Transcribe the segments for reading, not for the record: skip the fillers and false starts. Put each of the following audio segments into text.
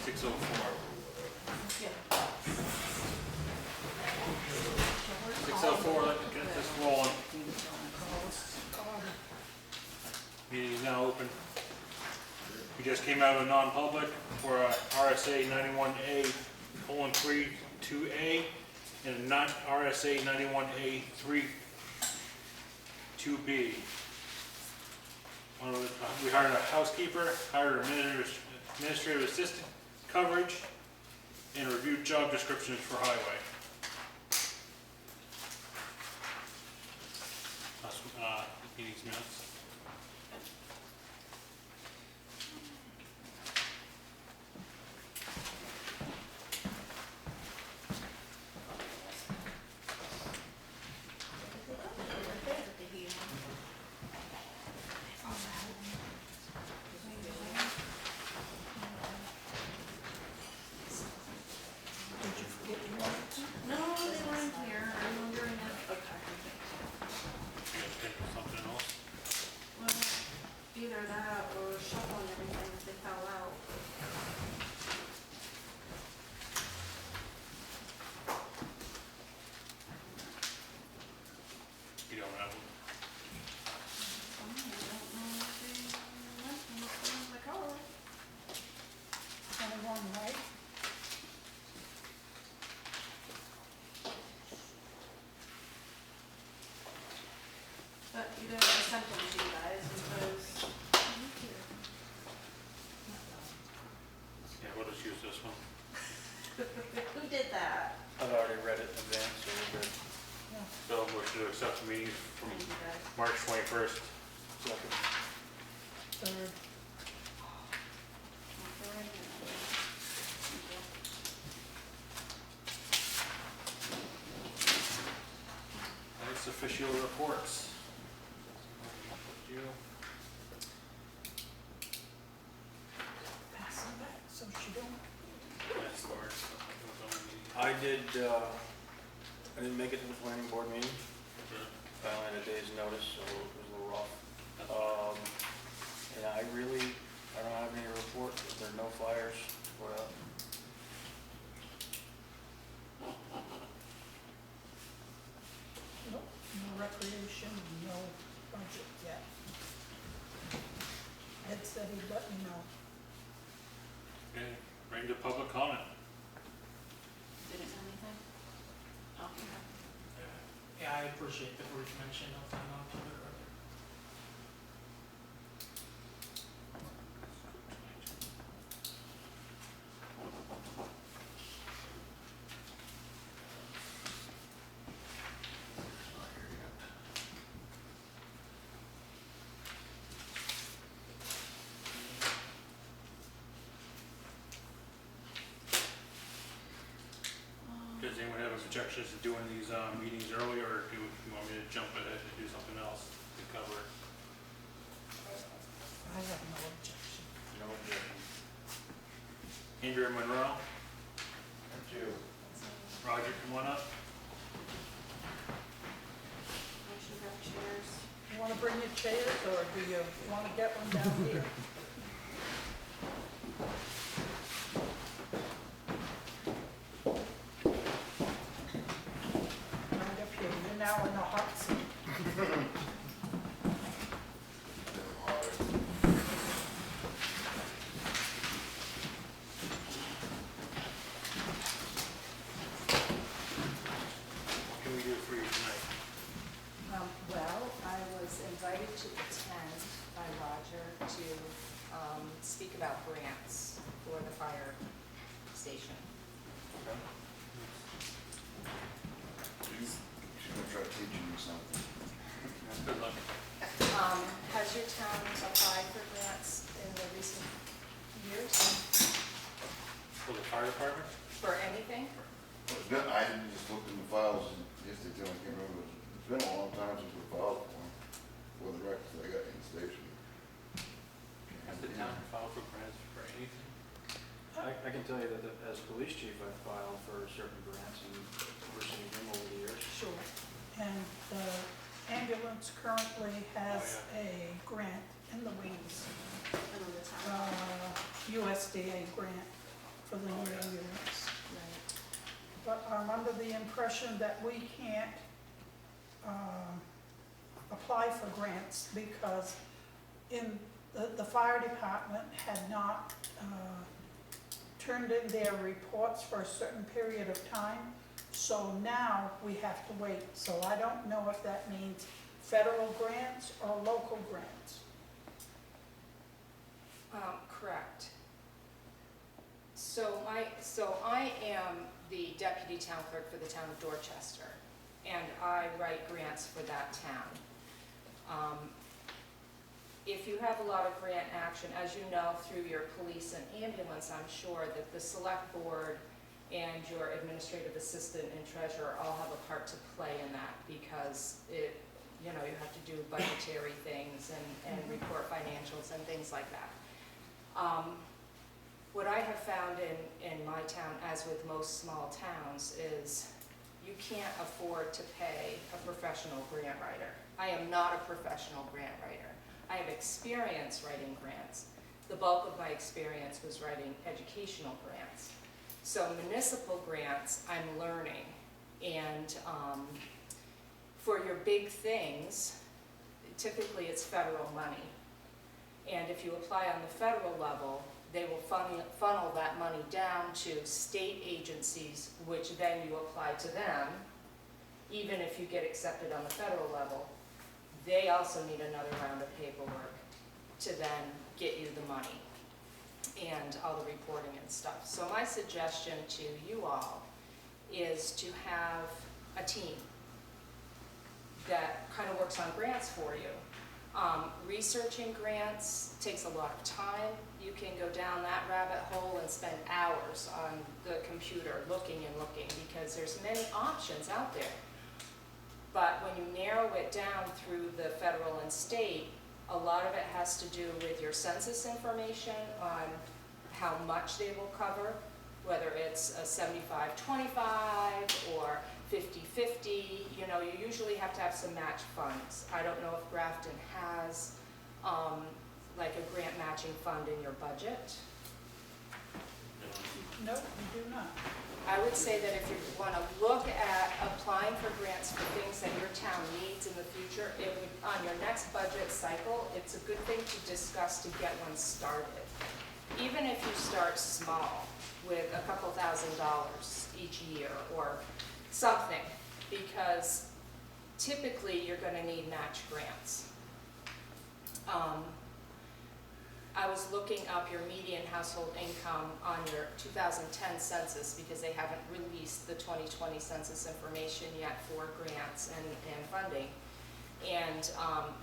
6:04. Yeah. 6:04, let's get this rolling. Meeting is now open. We just came out of a non-public for RSA 91A:32A and not RSA 91A:32B. We hired a housekeeper, hired an administrative assistant coverage, and reviewed job descriptions for highway. Meeting's minutes. No, they weren't here. I'm wondering if. Something else. Well, either that or shuffling everything if they fell out. You don't have them. I don't know if they left them in the car. 21, right? But either I sent them to you guys because. Yeah, we'll just use this one. Who did that? I've already read it in advance, so we're good. So motion to accept the meetings from Thank you guys. March 21st. Second. Third. Next official reports. You. Pass them back so she don't. Yes, Lord. I didn't make it to the planning board meeting. I only had a day's notice, so it was a little rough. And I don't have any report. There are no fires. What up? Nope, no recreation, no budget yet. Ed said he'd let me know. Okay, bring to public comment. Didn't say anything? Oh, okay. Yeah, I appreciate the brief mention of the non-public record. Does anyone have objections to doing these meetings earlier, or do you want me to jump ahead and do something else to cover it? I have no objection. No objection. Andrea Monroe, Thank you. Roger, come on up. Motion to have chairs. You want to bring your chairs, or do you want to get one down here? Right up here, you're now in the hot seat. What can we do for you tonight? Well, I was invited to attend by Roger to speak about grants for the fire station. She's gonna try teaching you something. Good luck. Has your town applied for grants in the recent years For the fire department? for anything? Well, it's been, I didn't just look in the files yesterday, I can't remember. It's been a long time since we filed for them, for the records that I got in the station. Has the town filed for grants for anything? I can tell you that as police chief, I filed for certain grants and received them over the years. Sure. And the ambulance currently has a grant in the wings, And then the town. USDA grant for the new ambulance. Right. But I'm under the impression that we can't apply for grants because the fire department had not turned in their reports for a certain period of time. So now we have to wait. So I don't know if that means federal grants or local grants. Correct. So I am the deputy town clerk for the town of Dorchester, and I write grants for that town. If you have a lot of grant action, as you know, through your police and ambulance, I'm sure that the select board and your administrative assistant and treasurer all have a part to play in that, because you have to do budgetary things and report financials and things like that. What I have found in my town, as with most small towns, is you can't afford to pay a professional grant writer. I am not a professional grant writer. I have experience writing grants. The bulk of my experience was writing educational grants. So municipal grants, I'm learning. And for your big things, typically it's federal money. And if you apply on the federal level, they will funnel that money down to state agencies, which then you apply to them. Even if you get accepted on the federal level, they also need another round of paperwork to then get you the money and all the reporting and stuff. So my suggestion to you all is to have a team that kind of works on grants for you. Researching grants takes a lot of time. You can go down that rabbit hole and spend hours on the computer looking and looking, because there's many options out there. But when you narrow it down through the federal and state, a lot of it has to do with your census information on how much they will cover, whether it's a 75-25 or 50-50. You usually have to have some match funds. I don't know if Grafton has like a grant matching fund in your budget. No, we do not. I would say that if you want to look at applying for grants for things that your town needs in the future, on your next budget cycle, it's a good thing to discuss to get one started. Even if you start small with a couple $1,000s each year or something, because typically you're going to need match grants. I was looking up your median household income on your 2010 census, because they haven't released the 2020 census information yet for grants and funding. And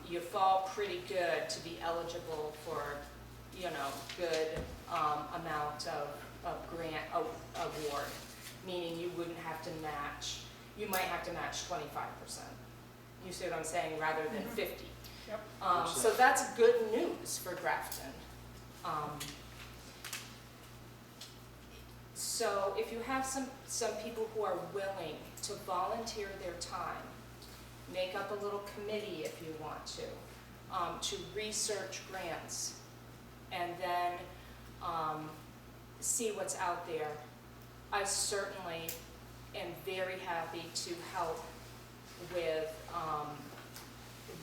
you fall pretty good to be eligible for, good amount of grant award, meaning you wouldn't have to match, you might have to match 25%. You see what I'm saying, rather than 50. Yep. So that's good news for Grafton. So if you have some people who are willing to volunteer their time, make up a little committee if you want to research grants, and then see what's out there. I certainly am very happy to help with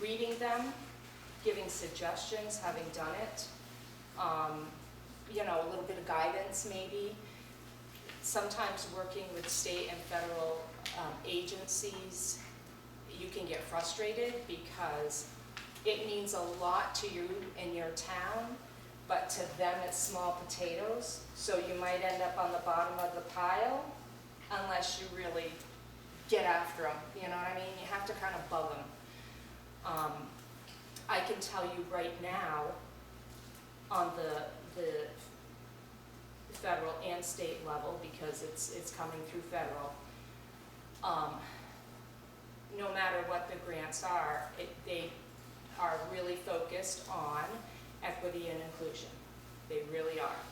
reading them, giving suggestions, having done it. A little bit of guidance maybe. Sometimes working with state and federal agencies, you can get frustrated because it means a lot to you in your town, but to them it's small potatoes. So you might end up on the bottom of the pile unless you really get after them. You know what I mean? You have to kind of bug them. I can tell you right now, on the federal and state level, because it's coming through federal, no matter what the grants are, they are really focused on equity and inclusion. They really are.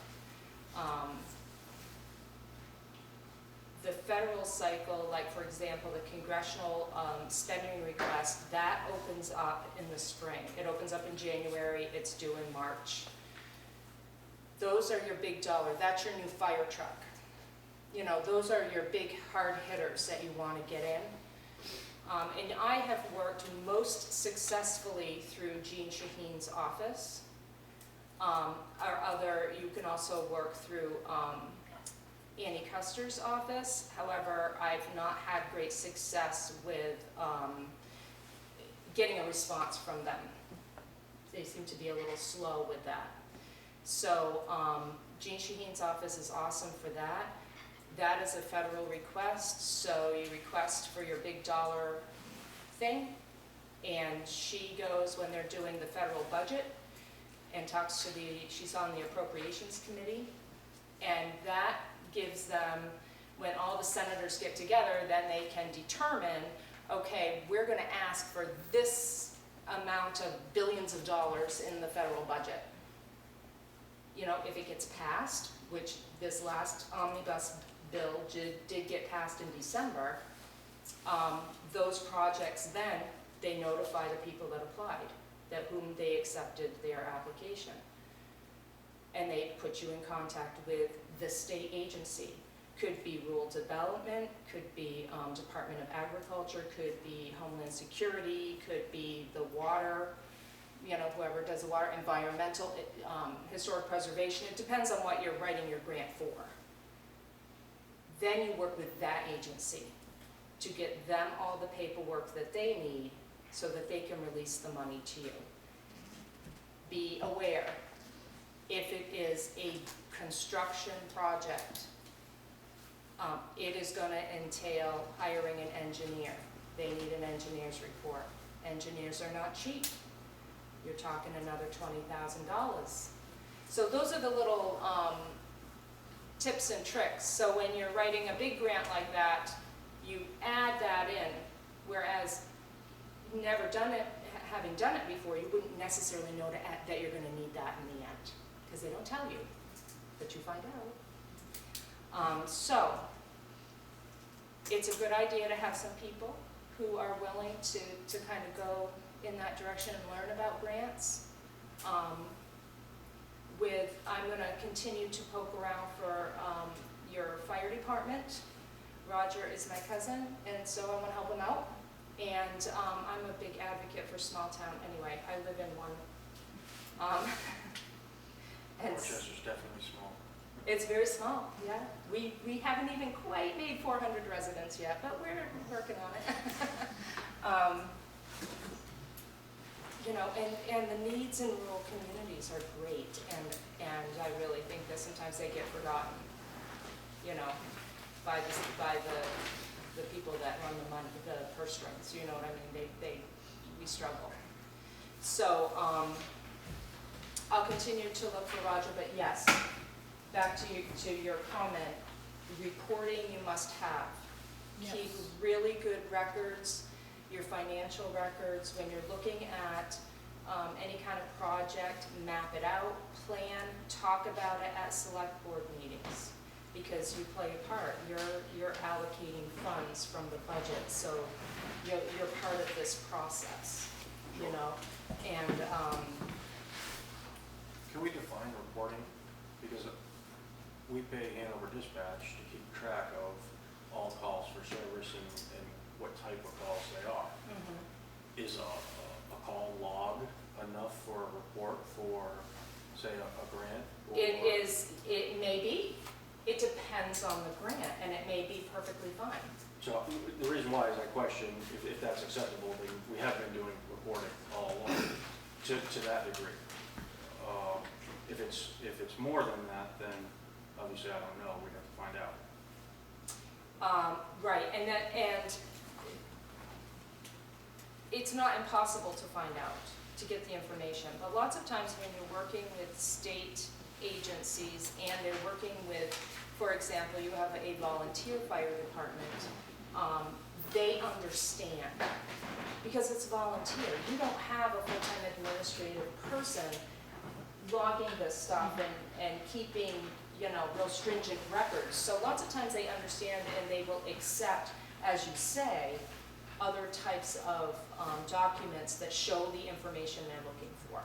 The federal cycle, like for example, the congressional spending request, that opens up in the spring. It opens up in January, it's due in March. those are your big dollar, that's your new fire truck. You know, those are your big hard hitters that you want to get in. And I have worked most successfully through Jean Shaheen's office. You can also work through Annie Custer's office. However, I've not had great success with getting a response from them. They seem to be a little slow with that. So Jean Shaheen's office is awesome for that. That is a federal request, so you request for your big dollar thing, and she goes when they're doing the federal budget and talks to she's on the appropriations committee, and that gives them, when all the senators get together, then they can determine, okay, we're gonna ask for this amount of billions of dollars in the federal budget. You know, if it gets passed, which this last omnibus bill did get passed in December, those projects then, they notify the people that applied, whom they accepted their application. And they put you in contact with the state agency. Could be rural development, could be Department of Agriculture, could be Homeland Security, could be the water, you know, whoever does the water, environmental, historic preservation. It depends on what you're writing your grant for. Then you work with that agency to get them all the paperwork that they need so that they can release the money to you. Be aware, if it is a construction project, it is going to entail hiring an engineer. They need an engineer's report. Engineers are not cheap. You're talking another $20,000. So those are the little tips and tricks. So when you're writing a big grant like that, you add that in, whereas never done it, having done it before, you wouldn't necessarily know that you're going to need that in the end, because they don't tell you, but you find out. So it's a good idea to have some people who are willing to kind of go in that direction and learn about grants. I'm going to continue to poke around for your fire department. Roger is my cousin, and so I want to help him out. And I'm a big advocate for small town anyway. I live in one. And Rochester's definitely small. it's very small, yeah. We haven't even quite made 400 residents yet, but we're working on it. You know, and the needs in rural communities are great, and I really think that sometimes they get forgotten, you know, by the people that run the money, the purse strings, you know what I mean? We struggle. So I'll continue to look for Roger, but yes, back to your comment, reporting you must have. Yes. Keep really good records, your financial records. When you're looking at any kind of project, map it out, plan, talk about it at select board meetings, because you play a part. You're allocating funds from the budget, so you're part of this process, you know. And Can we define reporting? Because we pay Hanover Dispatch to keep track of all calls for service and what type of calls they are. Is a call log enough for a report for, say, a grant? Or it may be. It depends on the grant, and it may be perfectly fine. So the reason why is I question if that's acceptable. We have been doing reporting all along to that degree. If it's more than that, then obviously I don't know. We'd have to find out. Right, and it's not impossible to find out, to get the information. But lots of times when you're working with state agencies and they're working with, for example, you have a volunteer fire department, they understand, because it's volunteer. You don't have a full-time administrative person logging this stuff and keeping, you know, real stringent records. So lots of times they understand and they will accept, as you say, other types of documents that show the information they're looking for.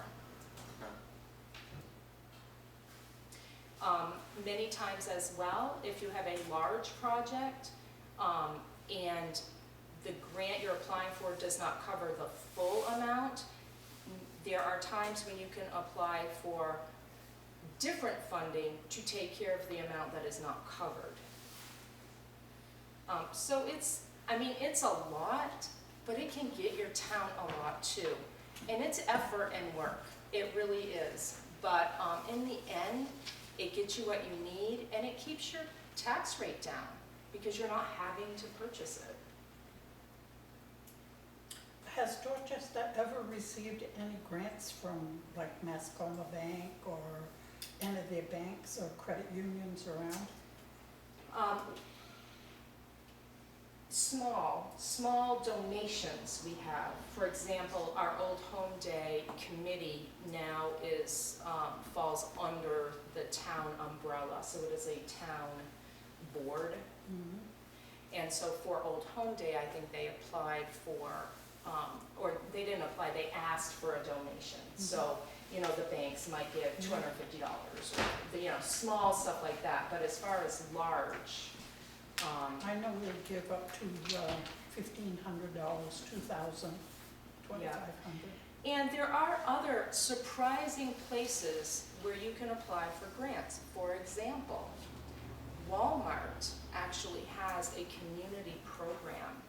Many times as well, if you have a large project, and the grant you're applying for does not cover the full amount, there are times when you can apply for different funding to take care of the amount that is not covered. So it's, I mean, it's a lot, but it can get your town a lot too. And it's effort and work, it really is. But in the end, it gets you what you need, and it keeps your tax rate down because you're not having to purchase it. Has Dorchester ever received any grants from like Mascoma Bank or any of their banks or credit unions around? Small donations we have. For example, our Old Home Day Committee now is, falls under the town umbrella, so it is a town board. Mm-hmm. And so for Old Home Day, I think they applied for, or they didn't apply, they asked for a donation. Mm-hmm. So, you know, the banks might give $250 or, you know, small stuff like that. But as far as large, I know we give up to $1,500, $2,000, $2,500. and there are other surprising places where you can apply for grants. For example, Walmart actually has a community program.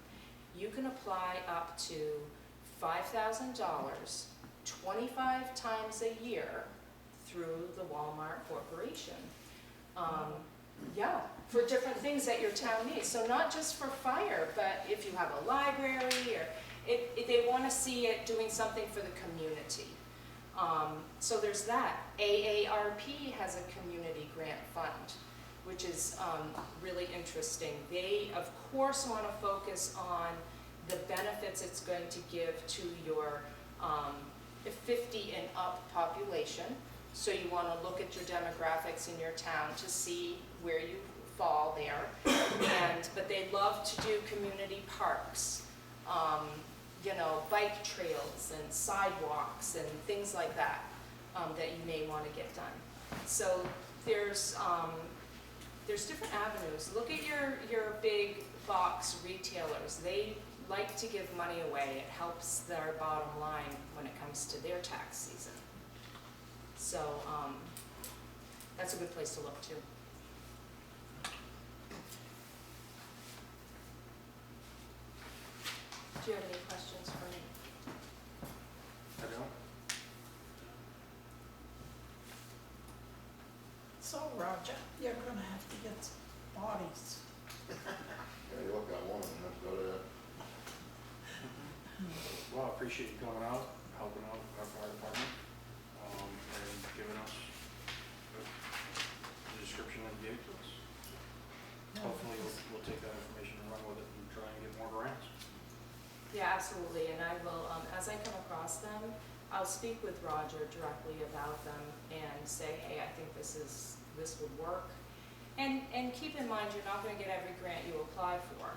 You can apply up to $5,000 25 times a year through the Walmart Corporation. Yeah, for different things that your town needs. So not just for fire, but if you have a library or if they want to see it doing something for the community. So there's that. AARP has a community grant fund, which is really interesting. They, of course, want to focus on the benefits it's going to give to your 50 and up population. So you want to look at your demographics in your town to see where you fall there. But they love to do community parks, you know, bike trails and sidewalks and things like that that you may want to get done. So there's different avenues. Look at your big box retailers. They like to give money away. It helps their bottom line when it comes to their tax season. So that's a good place to look too. Do you have any questions for me? I don't. So Roger, you're gonna have to get some bodies. Yeah, you look at one of them, let's go to that. Well, I appreciate you coming out, helping out our fire department, and giving us the description that you gave to us. Hopefully we'll take that information and run with it and try and get more grants. Yeah, absolutely, and I will, as I come across them, I'll speak with Roger directly about them and say, hey, I think this would work. And keep in mind, you're not gonna get every grant you apply for.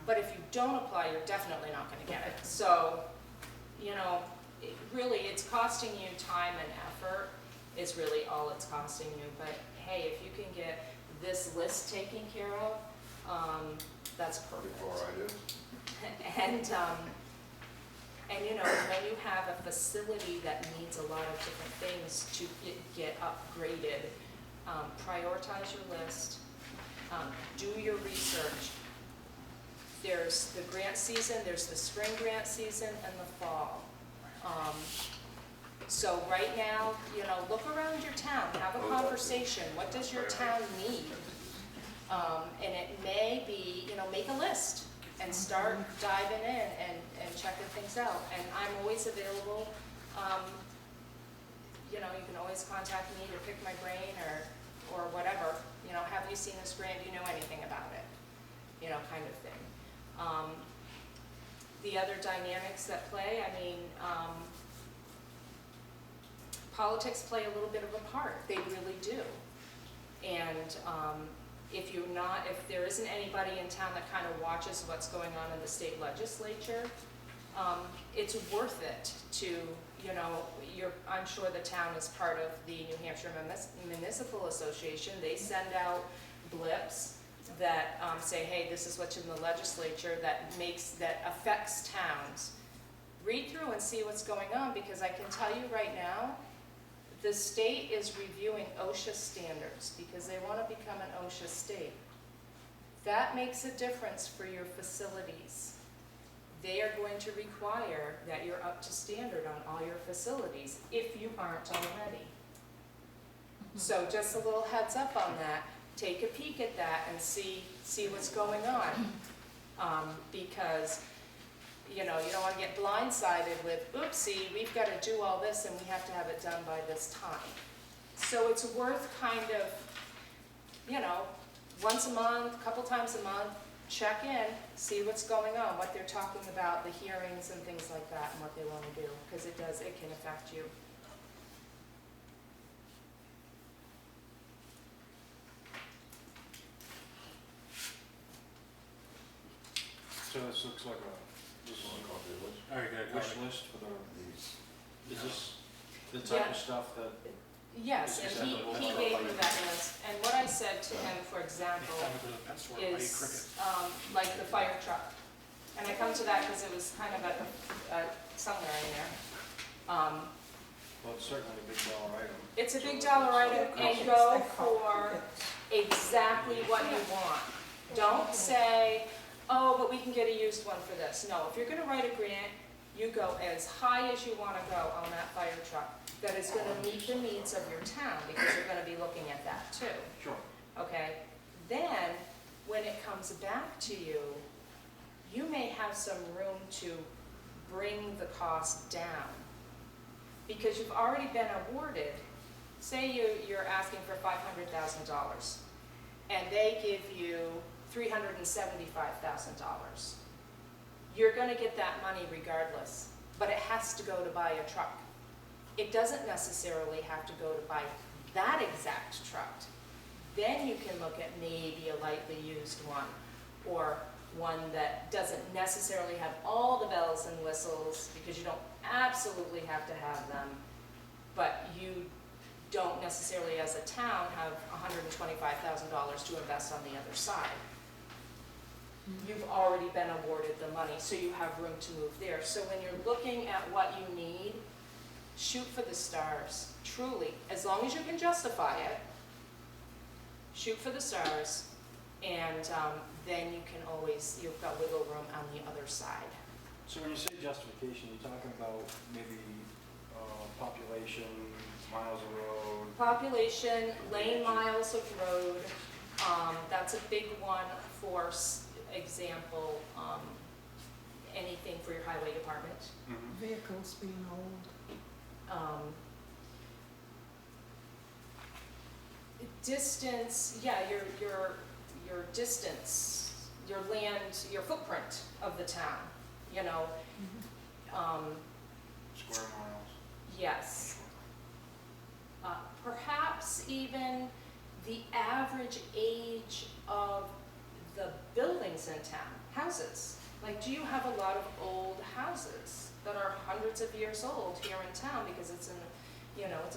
But if you don't apply, you're definitely not gonna get it. So, you know, it's costing you time and effort is really all it's costing you. But hey, if you can get this list taken care of, that's perfect. Before I do. And you know, when you have a facility that needs a lot of different things to get upgraded, prioritize your list, do your research. There's the grant season, there's the spring grant season, and the fall. So right now, you know, look around your town, have a conversation. What does your town need? And it may be, you know, make a list and start diving in and checking things out. And I'm always available. You know, you can always contact me to pick my brain or whatever. You know, have you seen this grant? Do you know anything about it? You know, kind of thing. The other dynamics that play, I mean, politics play a little bit of a part. They really do. And if there isn't anybody in town that kind of watches what's going on in the state legislature, it's worth it to, you know, I'm sure the town is part of the New Hampshire Municipal Association. They send out blips that say, hey, this is what's in the legislature that affects towns. Read through and see what's going on, because I can tell you right now, the state is reviewing OSHA standards because they want to become an OSHA state. That makes a difference for your facilities. They are going to require that you're up to standard on all your facilities if you aren't already. So just a little heads up on that. Take a peek at that and see what's going on. Because, you know, you don't want to get blindsided with, oopsie, we've got to do all this and we have to have it done by this time. So it's worth kind of, you know, once a month, a couple times a month, check in, see what's going on, what they're talking about, the hearings and things like that, and what they want to do, because it can affect you. So this looks like this is One copy of this. All right, got a a wish copy. list for These. is this the type of stuff that, Yes, Is and that the he one? gave me that list, and what I said to him, for example, is, like the fire truck. And I come to that because it was kind of somewhere in there. well, it's certainly a big dollar item. It's a big dollar item, and go for exactly what you want. Don't say, oh, but we can get a used one for this. No, if you're gonna write a grant, you go as high as you wanna go on that fire truck that is gonna meet the needs of your town, because you're gonna be looking at that too. Sure. Okay, then, when it comes back to you, you may have some room to bring the cost down. Because you've already been awarded, say you're asking for $500,000, and they give you $375,000. You're gonna get that money regardless, but it has to go to buy a truck. It doesn't necessarily have to go to buy that exact truck. Then you can look at maybe a lightly used one, or one that doesn't necessarily have all the bells and whistles, because you don't absolutely have to have them, but you don't necessarily as a town have $125,000 to invest on the other side. You've already been awarded the money, so you have room to move there. So when you're looking at what you need, shoot for the stars, truly. As long as you can justify it, shoot for the stars, and then you can always, you've got wiggle room on the other side. So when you say justification, you're talking about maybe population, miles of road? Population, lane miles of road, that's a big one. For example, anything for your highway department. Vehicles being old. Distance, yeah, your distance, your land, your footprint of the town, you know. Square miles? Yes. Perhaps even the average age of the buildings in town, houses. Like, do you have a lot of old houses that are hundreds of years old here in town because it's an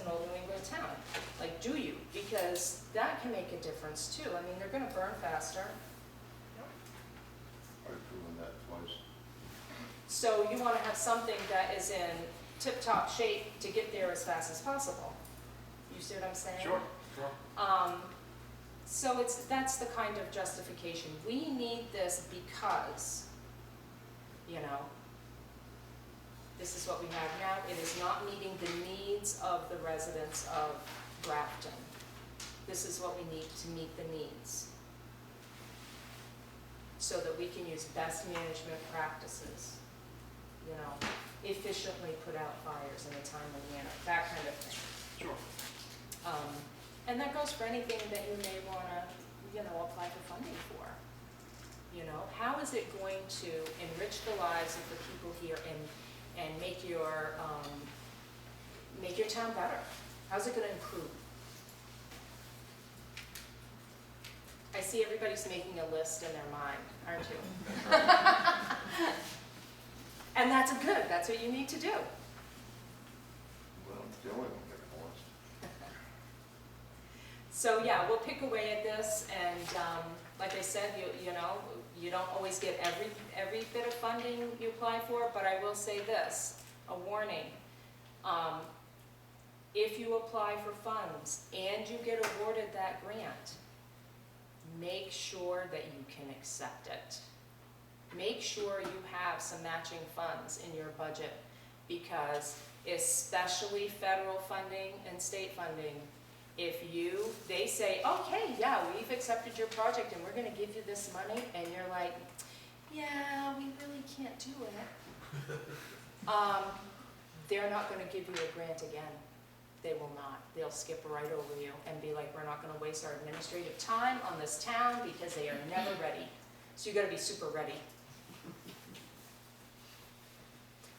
old New England town? Like, do you? Because that can make a difference too. I mean, they're gonna burn faster. I've proven that twice. So you wanna have something that is in tip-top shape to get there as fast as possible. You see what I'm saying? Sure. So that's the kind of justification. We need this because, this is what we have now. It is not meeting the needs of the residents of Grafton. This is what we need to meet the needs, so that we can use best management practices, efficiently put out fires in a timely manner, that kind of thing. Sure. And that goes for anything that you may want to, apply for funding for. How is it going to enrich the lives of the people here and make your town better? How's it going to improve? I see everybody's making a list in their mind, aren't you? And that's good. That's what you need to do. the only one getting lost. So, yeah, we'll pick away at this, and, like I said, you know, you don't always get every bit of funding you apply for, but I will say this, a warning. If you apply for funds and you get awarded that grant, make sure that you can accept it. Make sure you have some matching funds in your budget, because especially federal funding and state funding, they say, okay, yeah, we've accepted your project and we're gonna give you this money, and you're like, yeah, we really can't do it. They're not gonna give you a grant again. They will not. They'll skip right over you and be like, we're not gonna waste our administrative time on this town because they are never ready. So you gotta be super ready.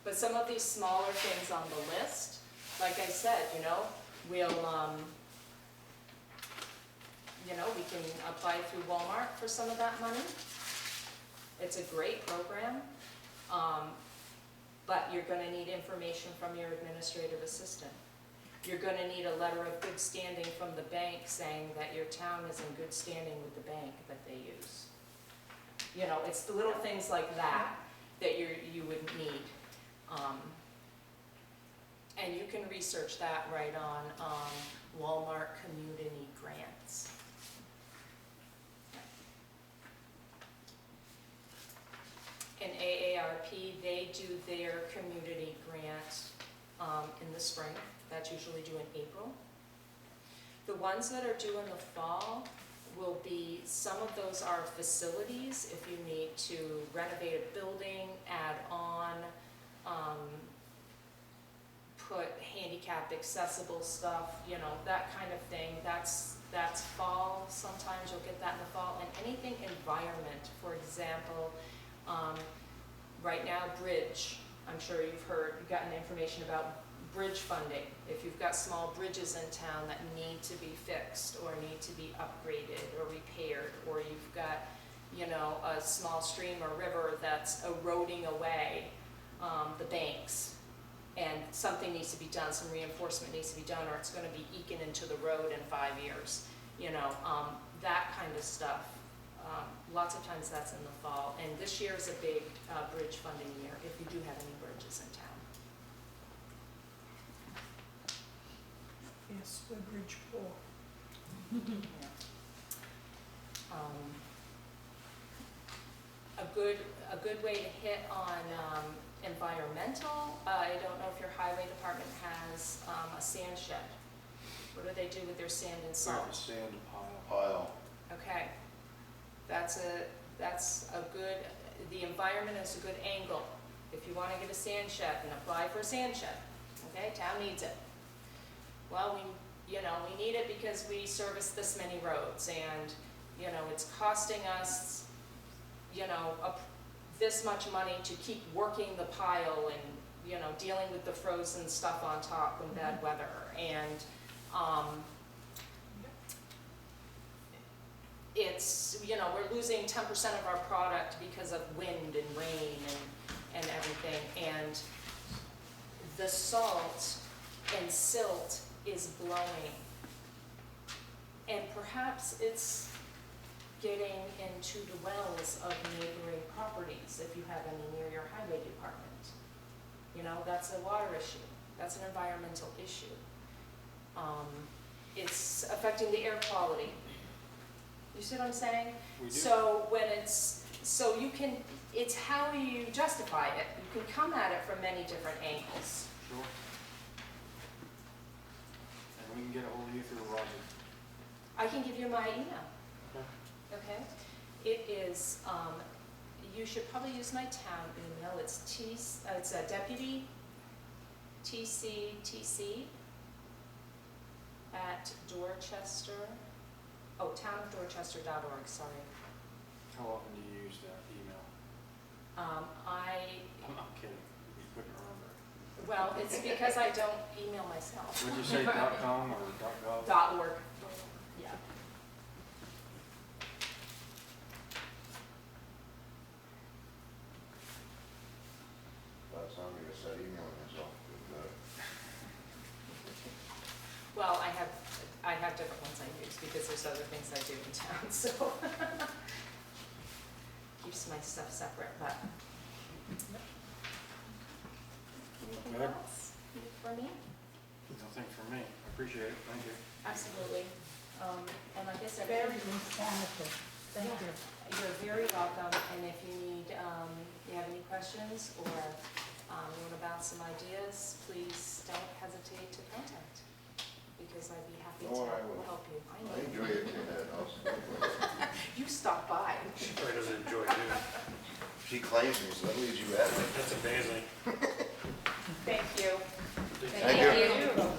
But some of these smaller things on the list, like I said, you know, we can apply through Walmart for some of that money. It's a great program, but you're gonna need information from your administrative assistant. You're gonna need a letter of good standing from the bank saying that your town is in good standing with the bank that they use. You know, it's the little things like that that you would need. And you can research that right on Walmart Community Grants. In AARP, they do their community grant in the spring. That's usually due in April. The ones that are due in the fall will be, some of those are facilities, if you need to renovate a building, add on, put handicapped accessible stuff, you know, that kind of thing. That's fall. Sometimes you'll get that in the fall. And anything environment, for example, right now bridge. I'm sure you've gotten information about bridge funding. If you've got small bridges in town that need to be fixed or need to be upgraded or repaired, or you've got, you know, a small stream or river that's eroding away the banks, and something needs to be done, some reinforcement needs to be done, or it's going to be eking into the road in 5 years, you know, that kind of stuff. Lots of times that's in the fall, and this year is a big bridge funding year if you do have any bridges in town. Yes, we're bridge poor. Yeah. A good way to hit on environmental. I don't know if your highway department has a sand shed. What do they do with their sand and We salt? have a sand Pile. Okay, that's a good. The environment is a good angle. If you want to get a sand shed, and apply for a sand shed. Okay, town needs it. Well, we need it because we service this many roads, and, you know, it's costing us, you know, this much money to keep working the pile and, you know, dealing with the frozen stuff on top when bad weather, and, it's, you know, we're losing 10% of our product because of wind and rain and everything, and the salt and silt is blowing, and perhaps it's getting into the wells of neighboring properties if you have any near your highway department. You know, that's a water issue, that's an environmental issue. It's affecting the air quality. You see what I'm saying? We do. So it's how you justify it. You can come at it from many different angles. Sure. And we can get a hold of you through Roger. I can give you my email. Okay? It is, you should probably use my town email. It's deputy TCTC at Dorchester, townofdorchester.org, sorry. How often do you use that email? I'm kidding. You couldn't remember. Well, it's because I don't email myself. Would you say .com or .gov? .org. Yeah. By the time you start emailing yourself, different ones I use because there's other things I do in town, so. Keeps my stuff separate, but. Anything Good. else for me? Nothing for me. I appreciate it. Thank you. Absolutely. And like I said. Very informative, thank Yeah. you. You're very welcome, and if you need, you have any questions or you want to bounce some ideas, please don't hesitate to contact, because I'd be happy Oh, I will. to help you. I I know. enjoy it in that house. You stop by. She probably doesn't enjoy it either. She claims me, so that leaves you at it. That's amazing. Thank you. Thank you. I don't know what.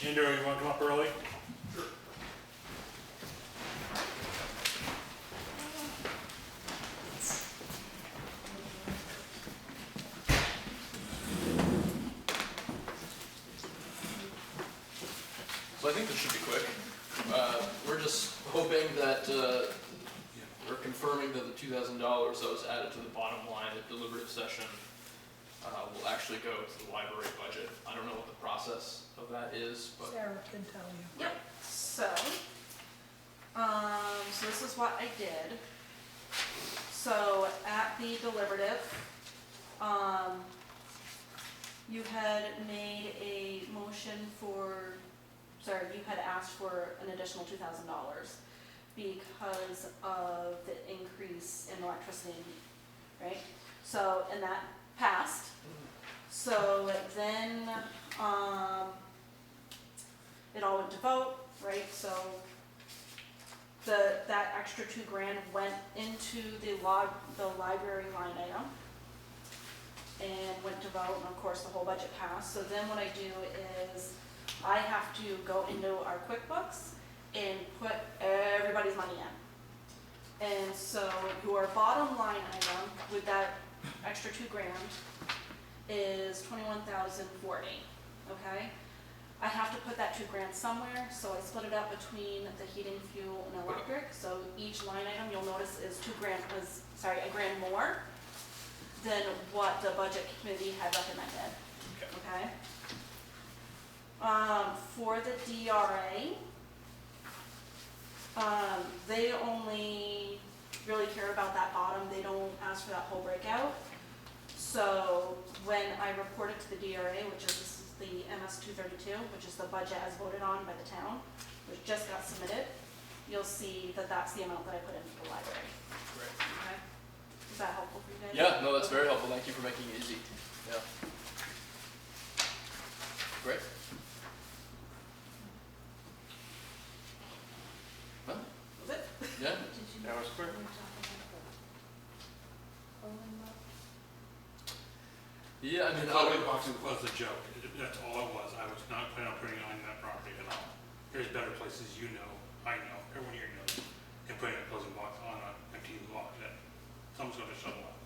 Andrew, you wanna come up early? So I think this should be quick. We're just hoping that, we're confirming that the $2,000 that was added to the bottom line at deliberative session will actually go to the library budget. I don't know what the process of that is, but Sarah can tell you. Yep, so this is what I did. So at the deliberative, you had made a motion for, you had asked for an additional $2,000 because of the increase in electricity and heat, right? So, and that passed. So then, it all went to vote, right? So that extra $2,000 went into the library line item and went to vote, and of course the whole budget passed. So then what I do is I have to go into our QuickBooks and put everybody's money in. And so your bottom line item with that extra $2,000 is $21,040, okay? I have to put that $2,000 somewhere, so I split it up between the heating, fuel, and electric. So each line item you'll notice is $1,000 more than what the budget committee had recommended, okay? For the DRA, they only really care about that bottom. They don't ask for that whole breakout. So when I report it to the DRA, which is the MS 232, which is the budget as voted on by the town, which just got submitted, you'll see that that's the amount that I put into the library. great. Okay? Is that helpful for you guys? Yeah, no, that's very helpful. Thank you for making it easy. Yeah. Great. Well, Was it? yeah. That was quick. Yeah, I mean, Clothing box was a joke, that's all it was, I was not planning on putting it on that property at all. There's better places, you know, I know, everyone here knows, than putting a closing box on an empty lot that someone's gonna shovel out.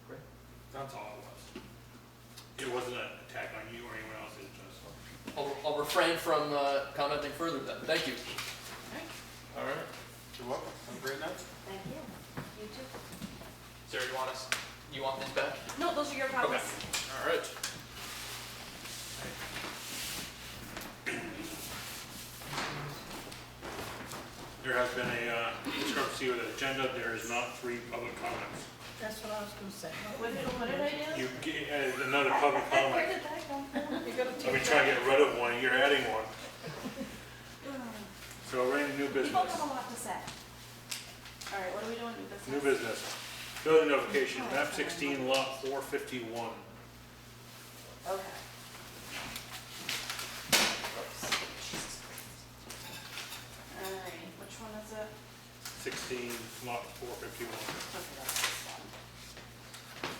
Great. That's all it was. It wasn't an attack on you or anyone else, it just. I'll refrain from commenting further then. Thank you. All right. You're welcome. Have a great night. Thank you. You too. Sarah, you want these back? No, those are your copies. Okay. All right. There has been a discrepancy with the agenda, there is not 3 public comments. That's what I was gonna say. What did I do? You added another public Where comment. did that come from? You're gonna I've take been trying to that. get rid of one, you're adding one. So we're in new business. People have a lot to say. All right, what are we doing? New business? New business. Building notification, map 16, lot 451. Okay. All right, which one is it? 16, lot 451. Okay, that's this one.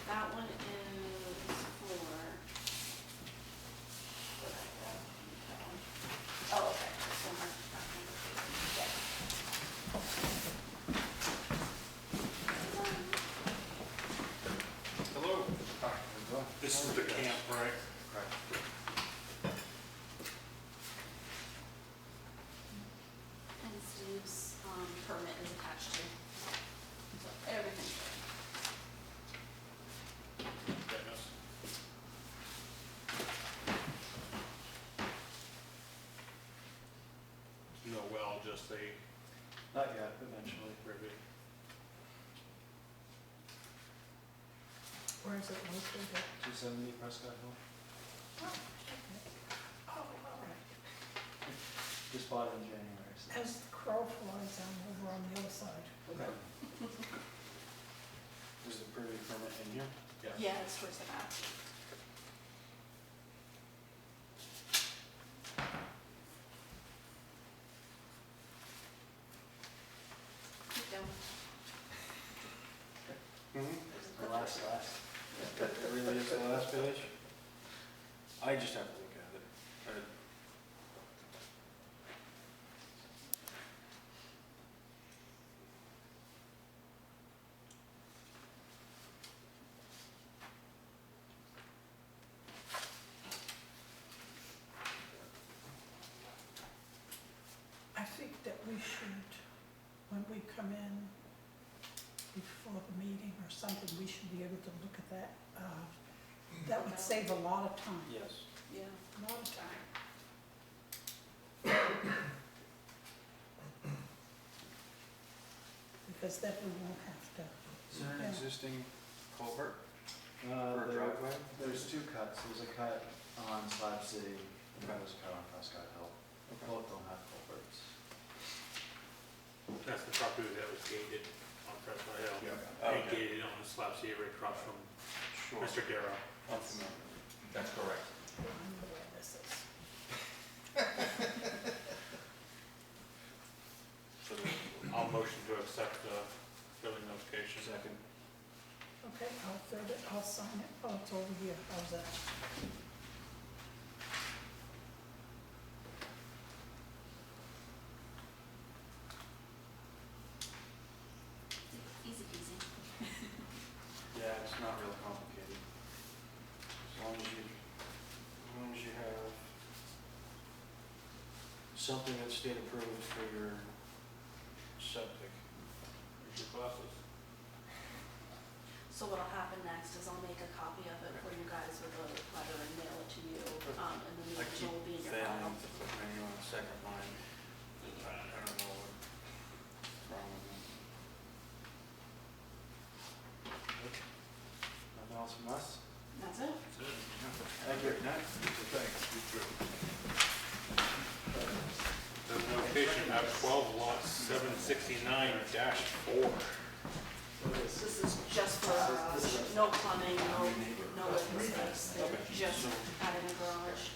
That one is for. What did I get? That one. Oh, okay, this one marked that one. Yeah. Hello. This is the camp, right? all just a Not yet, eventually. rivet? Where is it located? 270 Prescott Hill. Oh, okay. Oh, all right. Just bought it in January, so. As the crow flies, I'm over on the other side. Okay. Is the privy permit in here? Yeah, it's towards the back. Keep going. The last. It really is the last page? I just have to look at it. I think that we should, when we come in before the meeting or something, we should be able to look at that. That would save a lot of time, Yes. Yeah. a lot of time. Because then we won't have to, Is there an Yeah. existing culvert for a driveway? There's two cuts. There's a cut on Slab City and there's a cut on Prescott Hill. Both don't have culverts. That's the property that was gated on Prescott Hill. Yeah. And Okay. gated on the slab C right across from Sure. Mr. Darrow. I'm familiar. That's correct. I don't know where this is. So the- I'll motion to accept the building notification. Second. Okay, I'll third it, I'll sign it. Oh, it's over here. How's that? Easy peasy. Yeah, it's not real complicated. As long as you have something that's state approved for your septic. Here's your glasses. So what'll happen next is I'll make a copy of it for you guys with a letter and mail it to you, and then the I original keep will be in your failing file. to put my name on the second line. I don't know what's wrong with me. Nothing else from us? That's it. Thank you. Thanks, you too. Building notification, map 12, lot 769-4. This is just for, no plumbing, no living space, they're just adding a garage.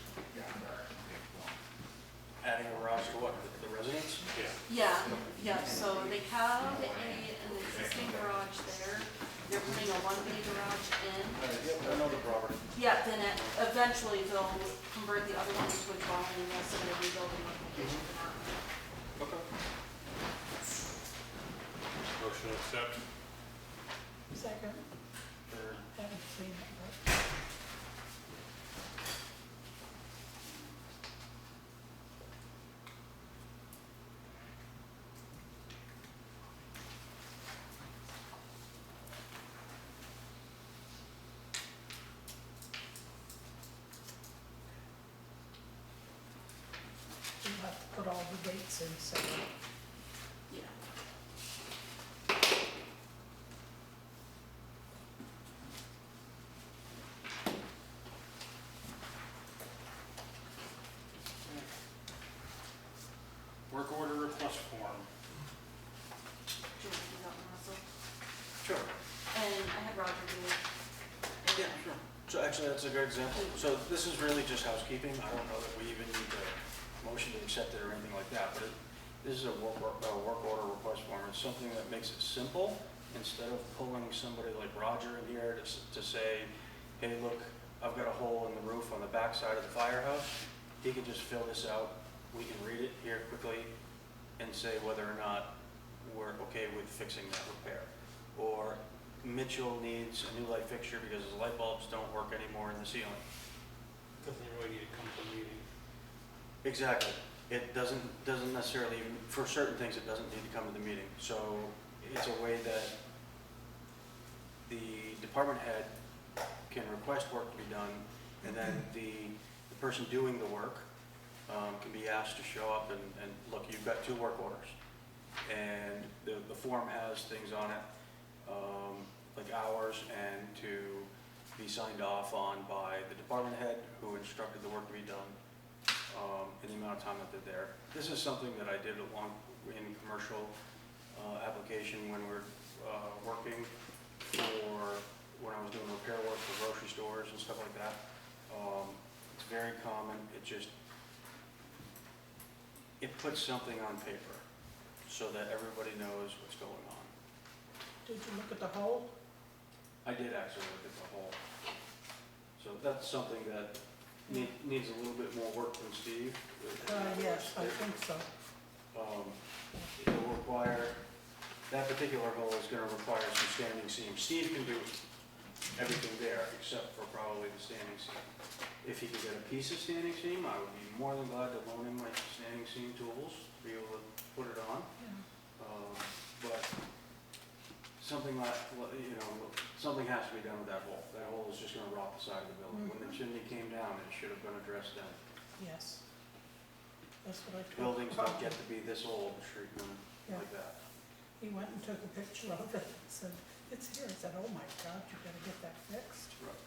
Adding a garage to what, the residence? Yeah. Yeah, so they have an existing garage there, they're putting a one-bay garage in. Yep, I know the property. Yeah, then eventually they'll convert the other one into a dwelling, and they'll submit a rebuilding application for that. Okay. Motion to accept. Second, Third. haven't seen it, but. We'll have to put all the dates in, so. Yeah. Work order request form. Do you want to do that one, Russell? Sure. And I had Roger do it. Yeah, sure. So actually, that's a good example. So this is really just housekeeping. I don't know that we even need a motion to accept it or anything like that, but this is a work order request form. It's something that makes it simple. Instead of pulling somebody like Roger in here to say, hey, look, I've got a hole in the roof on the back side of the firehouse. He can just fill this out. We can read it here quickly and say whether or not we're okay with fixing that repair. Or Mitchell needs a new light fixture because his light bulbs don't work anymore in the ceiling. Doesn't really need to come to the meeting. Exactly. It doesn't necessarily, for certain things, it doesn't need to come to the meeting. So it's a way that the department head can request work to be done, and then the person doing the work can be asked to show up and look, you've got 2 work orders. And the form has things on it, like hours, and to be signed off on by the department head who instructed the work to be done, in the amount of time that they're there. This is something that I did in commercial application when we're working for, when I was doing repair work for grocery stores and stuff like that. It's very common. It puts something on paper so that everybody knows what's going on. Did you look at the hole? I did actually look at the whole. So that's something that needs a little bit more work from Steve. Yes, I think so. It'll require, that particular hole is gonna require some standing seam. Steve can do everything there except for probably the standing seam. If he could get a piece of standing seam, I would be more than glad to loan him my standing seam tools to be able to put it on. But something like, something has to be done with that hole. That hole is just gonna rot the side of the building. When the chimney came down, it should have been addressed then. Yes. That's what I told. Buildings don't get to be this old, treat them like that. He went and took a picture of it and said, it's here. I said, oh my God, you gotta get that fixed. Right.